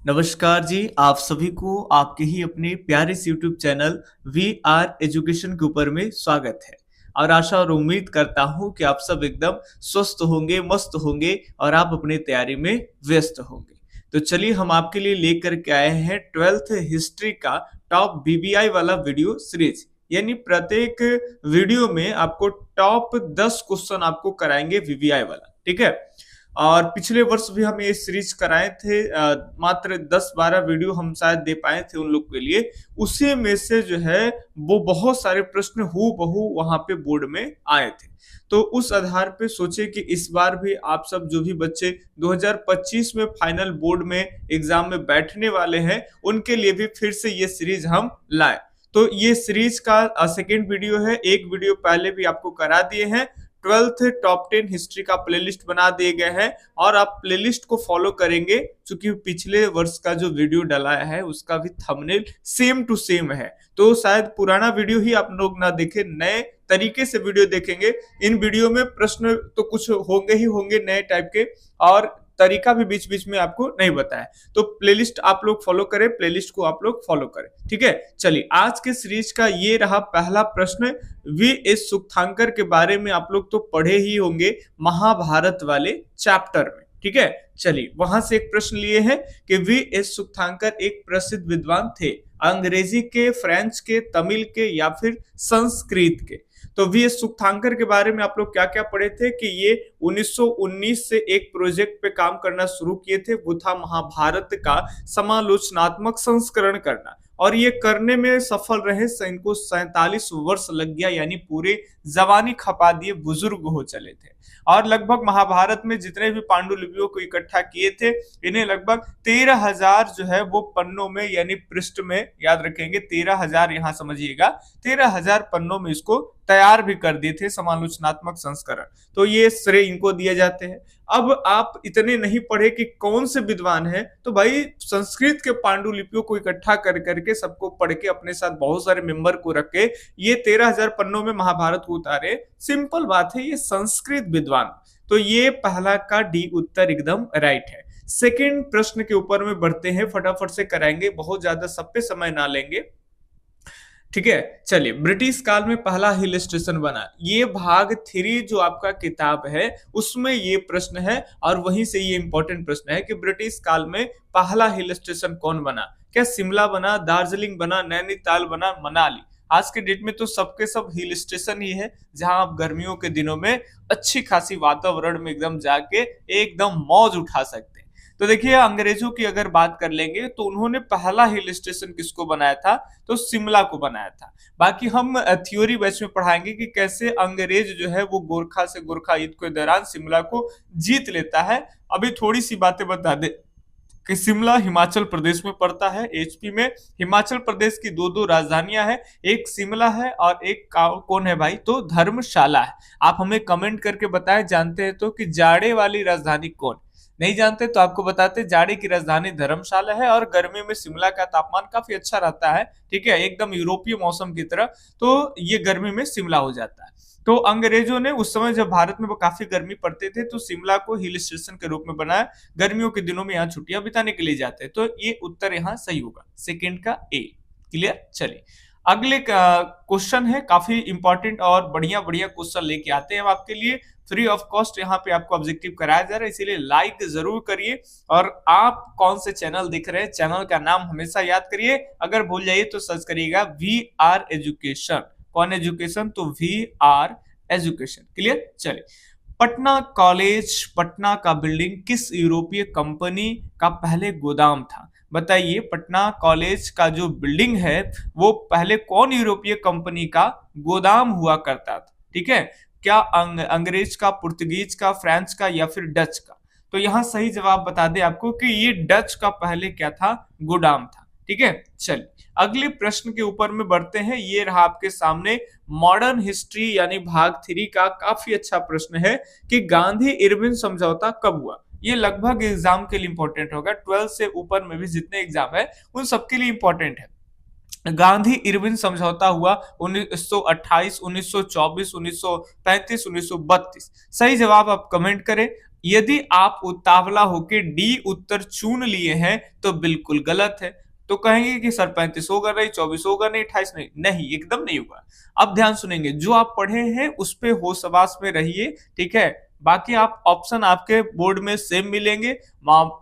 नमस्कार जी, आप सभी को आपके ही अपने प्यारे से YouTube channel we are education के ऊपर में स्वागत है। और आशा और उम्मीद करता हूँ कि आप सब एकदम स्वस्थ होंगे, मस्त होंगे और आप अपनी तैयारी में व्यस्त होंगे। तो चलिए हम आपके लिए लेकर के आए हैं 12th हिस्ट्री का टॉप बीबीआई वाला वीडियो सीरीज। यानी प्रत्येक वीडियो में आपको टॉप 10 क्वेश्चन आपको कराएंगे बीबीआई वाला, ठीक है। और पिछले वर्ष भी हम ये सीरीज कराए थे, मात्र 10-12 वीडियो हम शायद दे पाए थे उन लोग के लिए। उसी में से जो है वो बहुत सारे प्रश्न हूबहू वहां पे बोर्ड में आए थे। तो उस आधार पे सोचे कि इस बार भी आप सब जो भी बच्चे 2025 में फाइनल बोर्ड में एग्जाम में बैठने वाले हैं उनके लिए भी फिर से ये सीरीज हम लाए। तो ये सीरीज का सेकेंड वीडियो है। एक वीडियो पहले भी आपको करा दिए हैं। 12th टॉप 10 हिस्ट्री का प्लेलिस्ट बना दिए गए हैं और आप प्लेलिस्ट को फॉलो करेंगे क्योंकि पिछले वर्ष का जो वीडियो डलाया है उसका भी थंबनेल सेम टू सेम है। तो शायद पुराना वीडियो ही आप लोग ना देखें, नए तरीके से वीडियो देखेंगे। इन वीडियो में प्रश्न तो कुछ होंगे ही होंगे नए टाइप के, और तरीका भी बीच बीच में आपको नहीं बताया। तो प्लेलिस्ट आप लोग फॉलो करें, प्लेलिस्ट को आप लोग फॉलो करें, ठीक है। चलिए आज के सीरीज का ये रहा पहला प्रश्न। वी एस सुक्तांकर के बारे में आप लोग तो पढ़े ही होंगे महाभारत वाले चैप्टर में, ठीक है। चलिए वहां से एक प्रश्न लिए हैं कि वी एस सुक्तांकर एक प्रसिद्ध विद्वान थे, अंग्रेजी के, फ्रेंच के, तमिल के या फिर संस्कृत के। तो वी एस सुक्तांकर के बारे में आप लोग क्या क्या पढ़े थे कि ये 1919 से एक प्रोजेक्ट पे काम करना शुरू किए थे। वो था महाभारत का समालोचनात्मक संस्करण करना, और ये करने में सफल रहे। इनको 47 वर्ष लग गया, यानी पूरे जवानी खपा दिए, बुजुर्ग हो चले थे। और लगभग महाभारत में जितने भी पांडुलिपियों को इकट्ठा किए थे, इन्हें लगभग 13,000 जो है वो पन्नों में, यानी पृष्ठ में, याद रखेंगे 13,000, यहां समझिएगा 13,000 पन्नों में इसको तैयार भी कर दिए थे समालोचनात्मक संस्करण। तो ये श्रेय इनको दिए जाते हैं। अब आप इतने नहीं पढ़े कि कौन से विद्वान है, तो भाई संस्कृत के पांडुलिपियों को इकट्ठा कर करके सबको पढ़ के अपने साथ बहुत सारे मेंबर को रख के ये 13,000 पन्नों में महाभारत को उतारे। सिंपल बात है, ये संस्कृत विद्वान। तो ये पहला का डी उत्तर एकदम राइट है। सेकंड प्रश्न के ऊपर में बढ़ते हैं, फटाफट से कराएंगे, बहुत ज्यादा सब पे समय ना लेंगे, ठीक है। चलिए, ब्रिटिश काल में पहला हिल स्टेशन बना, ये भाग 3 जो आपका किताब है उसमें ये प्रश्न है, और वहीं से ये इंपॉर्टेंट प्रश्न है कि ब्रिटिश काल में पहला हिल स्टेशन कौन बना। क्या शिमला बना, दार्जिलिंग बना, नैनीताल बना, मनाली। आज के डेट में तो सबके सब हिल स्टेशन ही है, जहां आप गर्मियों के दिनों में अच्छी खासी वातावरण में एकदम जाके एकदम मौज उठा सकते हैं। तो देखिए, अंग्रेजों की अगर बात कर लेंगे तो उन्होंने पहला हिल स्टेशन किसको बनाया था, तो शिमला को बनाया था। बाकी हम थ्योरी बैच में पढ़ाएंगे कि कैसे अंग्रेज जो है वो गोरखा से गोरखा युद्ध के दौरान शिमला को जीत लेता है। अभी थोड़ी सी बातें बता दे कि शिमला हिमाचल प्रदेश में पड़ता है, एचपी में। हिमाचल प्रदेश की दो राजधानियां हैं, एक शिमला है और एक कौन है भाई, तो धर्मशाला है। आप हमें कमेंट करके बताएं, जानते हैं तो कि जाड़े वाली राजधानी कौन। नहीं जानते तो आपको बताते, जाड़े की राजधानी धर्मशाला है, और गर्मी में शिमला का तापमान काफी अच्छा रहता है, ठीक है, एकदम यूरोपीय मौसम की तरह। तो ये गर्मी में शिमला हो जाता है। तो अंग्रेजों ने उस समय जब भारत में वो काफी गर्मी पड़ते थे तो शिमला को हिल स्टेशन के रूप में बनाया। गर्मियों के दिनों में यहाँ छुट्टियां बिताने के लिए जाते हैं। तो ये उत्तर यहाँ सही होगा, सेकेंड का ए। क्लियर। चलिए अगले क्वेश्चन है, काफी इंपॉर्टेंट और बढ़िया बढ़िया क्वेश्चन लेके आते हैं हम आपके लिए फ्री ऑफ कॉस्ट। यहाँ पे आपको ऑब्जेक्टिव कराया जा रहा है, इसीलिए लाइक जरूर करिए। और आप कौन से चैनल देख रहे हैं, चैनल का नाम हमेशा याद करिए। अगर भूल जाइए तो सर्च करिएगा वी आर एजुकेशन। कौन एजुकेशन, तो वी आर एजुकेशन। क्लियर। चलिए, पटना कॉलेज, पटना का बिल्डिंग किस यूरोपीय कंपनी का पहले गोदाम था। बताइए, पटना कॉलेज का जो बिल्डिंग है वो पहले कौन यूरोपीय कंपनी का गोदाम हुआ करता था, ठीक है। क्या अंग्रेज का, पुर्तगीज का, फ्रांस का या फिर डच का। तो यहां सही जवाब बता दे आपको कि ये डच का पहले क्या था, गोदाम था, ठीक है। चलिए अगले प्रश्न के ऊपर में बढ़ते हैं। ये रहा आपके सामने मॉडर्न हिस्ट्री यानी भाग 3 का काफी अच्छा प्रश्न है कि गांधी इरविन समझौता कब हुआ। ये लगभग एग्जाम के लिए इंपॉर्टेंट होगा, 12 से ऊपर में भी जितने एग्जाम है उन सबके लिए इंपॉर्टेंट है। गांधी इरविन समझौता हुआ 1928, 1924, 1935, 1932। सही जवाब आप कमेंट करें। यदि आप उतावला होके डी उत्तर चुन लिए हैं तो बिल्कुल गलत है। तो कहेंगे कि सर 35 होगा नहीं, 24 होगा नहीं, 28 नहीं, नहीं एकदम नहीं होगा। अब ध्यान सुनेंगे, जो आप पढ़े हैं उस पे होश हवास में रहिए, ठीक है। बाकी आप ऑप्शन आपके बोर्ड में सेम मिलेंगे।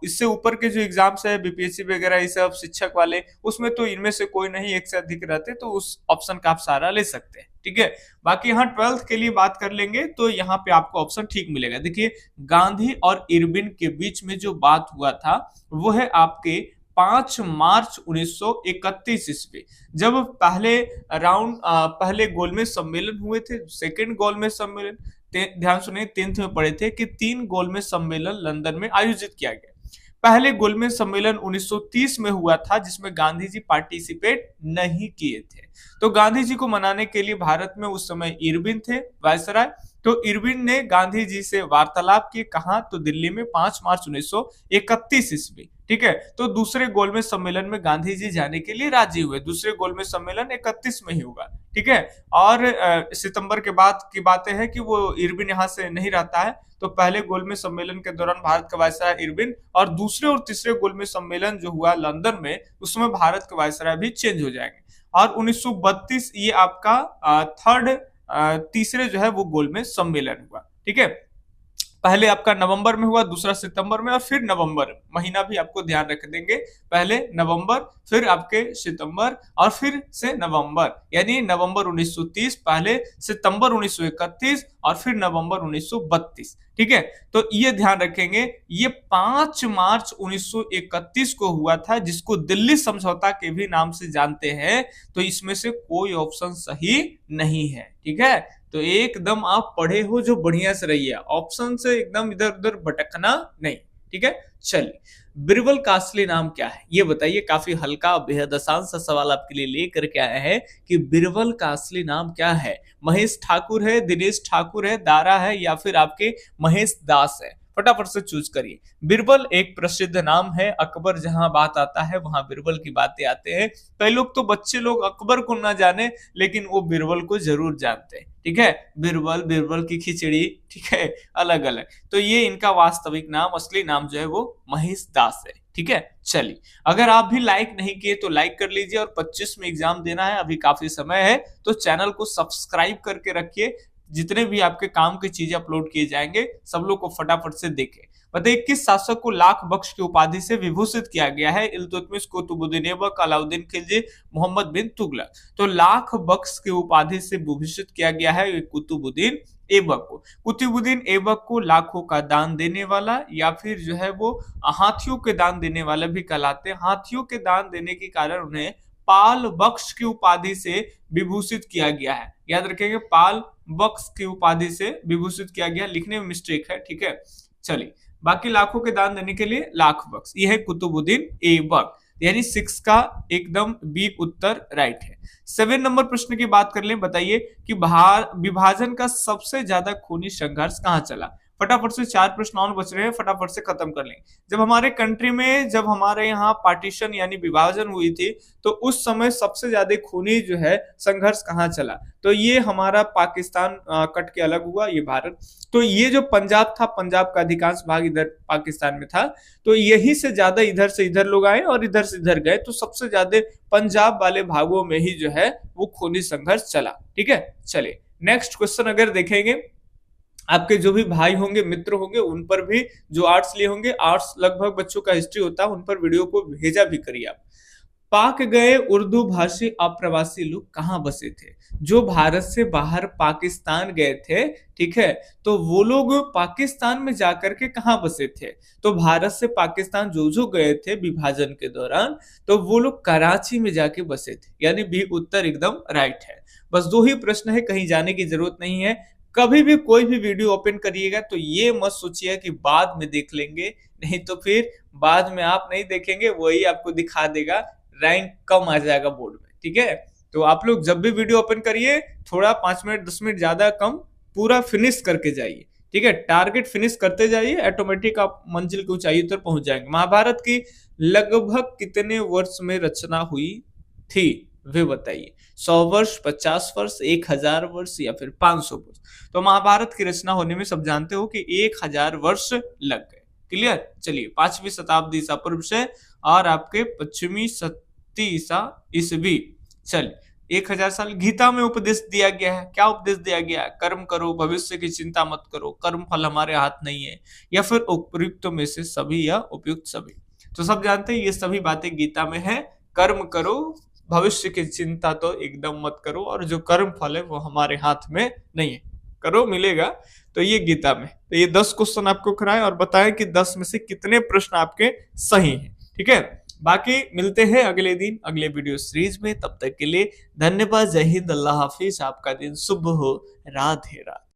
इससे ऊपर के जो एग्जाम्स है बीपीएससी वगैरह ये सब शिक्षक वाले, उसमें तो इनमें से कोई नहीं एक से अधिक रहते, तो उस ऑप्शन का आप सहारा ले सकते हैं, ठीक है। बाकी यहाँ 12th के लिए बात कर लेंगे तो यहाँ पे आपको ऑप्शन ठीक मिलेगा। देखिए, गांधी और इरविन के बीच में जो बात हुआ था वो है आपके 5 मार्च 1931 ईस्वी, जब पहले गोलमेज सम्मेलन हुए थे, सेकेंड गोलमेज सम्मेलन। ध्यान सुनिए, 10th में पढ़े थे कि 3 गोलमेज सम्मेलन लंदन में आयोजित किया गया। पहले गोलमेज सम्मेलन 1930 में हुआ था, जिसमें गांधी जी पार्टिसिपेट नहीं किए थे। तो गांधी जी को मनाने के लिए भारत में उस समय इरविन थे वायसराय। तो इरविन ने गांधी जी से वार्तालाप किए, कहा तो दिल्ली में 5 मार्च 1931 ईस्वी, ठीक है। तो दूसरे गोलमेज सम्मेलन में गांधी जी जाने के लिए राजी हुए। दूसरे गोलमेज सम्मेलन 31 में ही होगा, ठीक है। और सितंबर के बाद की बातें हैं कि वो इरविन यहाँ से नहीं रहता है। तो पहले गोलमेज सम्मेलन के दौरान भारत का वायसराय इरविन, और दूसरे और तीसरे गोलमेज सम्मेलन जो हुआ लंदन में, उसमें भारत के वायसराय भी चेंज हो जाएंगे। और 1932 ये आपका तीसरे जो है वो गोलमेज सम्मेलन हुआ, ठीक है। पहले आपका नवंबर में हुआ, दूसरा सितंबर में, और फिर नवंबर महीना भी आपको ध्यान रख देंगे। पहले नवंबर, फिर आपके सितंबर, और फिर से नवंबर, यानी नवंबर 1930, पहले सितंबर 1931, और फिर नवंबर 1932, ठीक है। तो ये ध्यान रखेंगे, ये 5 मार्च 1931 को हुआ था, जिसको दिल्ली समझौता के भी नाम से जानते हैं। तो इसमें से कोई ऑप्शन सही नहीं है, ठीक है। तो एकदम आप पढ़े हो जो बढ़िया से रहिए, ऑप्शन से एकदम इधर उधर भटकना नहीं, ठीक है। चलिए, बिरबल का असली नाम क्या है ये बताइए। काफी हल्का बेहद आसान सा सवाल आपके लिए लेकर के आया है कि बिरबल का असली नाम क्या है। महेश ठाकुर है, दिनेश ठाकुर है, दारा है, या फिर आपके महेश दास है। फटाफट से चूज करिए। बिरबल एक प्रसिद्ध नाम है, अकबर जहां बात आता है वहां बिरबल की बातें आते हैं। कई लोग तो बच्चे लोग अकबर को ना जाने, लेकिन वो बिरबल को जरूर जानते हैं, ठीक है। बिरबल, बिरबल की खिचड़ी, ठीक है, अलग अलग। तो ये इनका वास्तविक नाम, असली नाम जो है वो महेश दास है, ठीक है। चलिए, अगर आप भी लाइक नहीं किए तो लाइक कर लीजिए, और 25 में एग्जाम देना है, अभी काफी समय है, तो चैनल को सब्सक्राइब करके रखिए। जितने भी आपके काम की चीजें अपलोड किए जाएंगे सब लोग को फटाफट से देखें। बताइए, किस शासक को लाख बख्श की उपाधि से विभूषित किया गया है? इल्तुतमिश, कुतुबुद्दीन ऐबक, अलाउद्दीन खिलजी, मोहम्मद बिन तुगलक। तो लाख बख्श की उपाधि से विभूषित किया गया है कुतुबुद्दीन ऐबक को। कुतुबुद्दीन ऐबक को लाखों का दान देने वाला, या फिर जो है वो हाथियों के दान देने वाला भी कहलाते हैं। हाथियों के दान देने के कारण उन्हें पाल बख्श की उपाधि से विभूषित किया गया है। याद रखेंगे, पाल बख्श की उपाधि से विभूषित किया गया, लिखने में मिस्टेक है, ठीक है। चलिए, बाकी लाखों के दान देने के लिए लाख बख्श, यह है कुतुबुद्दीन ऐबक, यानी 6 का एकदम बी उत्तर राइट है। 7 नंबर प्रश्न की बात कर लें। बताइए कि विभाजन का सबसे ज्यादा खूनी संघर्ष कहां चला? फटाफट से 4 प्रश्न और बच रहे हैं, फटाफट से खत्म कर लेंगे। जब हमारे कंट्री में, जब हमारे यहाँ पार्टीशन यानी विभाजन हुई थी, तो उस समय सबसे ज्यादा खूनी जो है संघर्ष कहाँ चला? तो ये हमारा पाकिस्तान कट के अलग हुआ, ये भारत। तो ये जो पंजाब था, पंजाब का अधिकांश भाग इधर पाकिस्तान में था, तो यही से ज्यादा इधर से इधर लोग आए और इधर से इधर गए। तो सबसे ज्यादा पंजाब वाले भागों में ही जो है वो खूनी संघर्ष चला, ठीक है। चलिए, नेक्स्ट क्वेश्चन अगर देखेंगे, आपके जो भी भाई होंगे, मित्र होंगे, उन पर भी, जो आर्ट्स लिए होंगे, आर्ट्स लगभग बच्चों का हिस्ट्री होता है, उन पर वीडियो को भेजा भी करिए आप। पाक गए उर्दू भाषी अप्रवासी लोग कहाँ बसे थे? जो भारत से बाहर पाकिस्तान गए थे, ठीक है, तो वो लोग पाकिस्तान में जाकर के कहाँ बसे थे? तो भारत से पाकिस्तान जो गए थे विभाजन के दौरान, तो वो लोग कराची में जाके बसे थे, यानी बी उत्तर एकदम राइट है। बस 2 ही प्रश्न है, कहीं जाने की जरूरत नहीं है। कभी भी कोई भी वीडियो ओपन करिएगा तो ये मत सोचिए कि बाद में देख लेंगे, नहीं तो फिर बाद में आप नहीं देखेंगे, वही आपको दिखा देगा, रैंक कम आ जाएगा बोर्ड में, ठीक है। तो आप लोग जब भी वीडियो ओपन करिए, थोड़ा 5 मिनट 10 मिनट ज्यादा कम, पूरा फिनिश करके जाइए, ठीक है। टारगेट फिनिश करते जाइए, ऑटोमेटिक आप मंजिल की ऊंचाई तक पहुंच जाएंगे। महाभारत की लगभग कितने वर्ष में रचना हुई थी? वे बताइए। 100 वर्ष, 50 वर्ष, 1000 वर्ष या फिर 500 वर्ष। तो महाभारत की रचना होने में सब जानते हो कि 1000 वर्ष लग गए। क्लियर? चलिए, 5वीं शताब्दी ईसा पूर्व से और आपके पश्चिमी सत्ती ईसा ईसवी। चलिए, 1000 साल। गीता में उपदेश दिया गया है। क्या उपदेश दिया गया है? कर्म करो, भविष्य की चिंता मत करो, कर्म फल हमारे हाथ नहीं है, या फिर उपयुक्त में से सभी या उपयुक्त सभी। तो सब जानते हैं ये सभी बातें गीता में है। कर्म करो, भविष्य की चिंता तो एकदम मत करो, और जो कर्म फल है वो हमारे हाथ में नहीं है, करो मिलेगा। तो ये गीता में। तो ये 10 क्वेश्चन आपको कराए और बताएं कि 10 में से कितने प्रश्न आपके सही हैं। ठीक है, बाकी मिलते हैं अगले दिन अगले वीडियो सीरीज में। तब तक के लिए धन्यवाद। जय हिंद, अल्लाह हाफिज। आपका दिन शुभ हो। राधे राधे।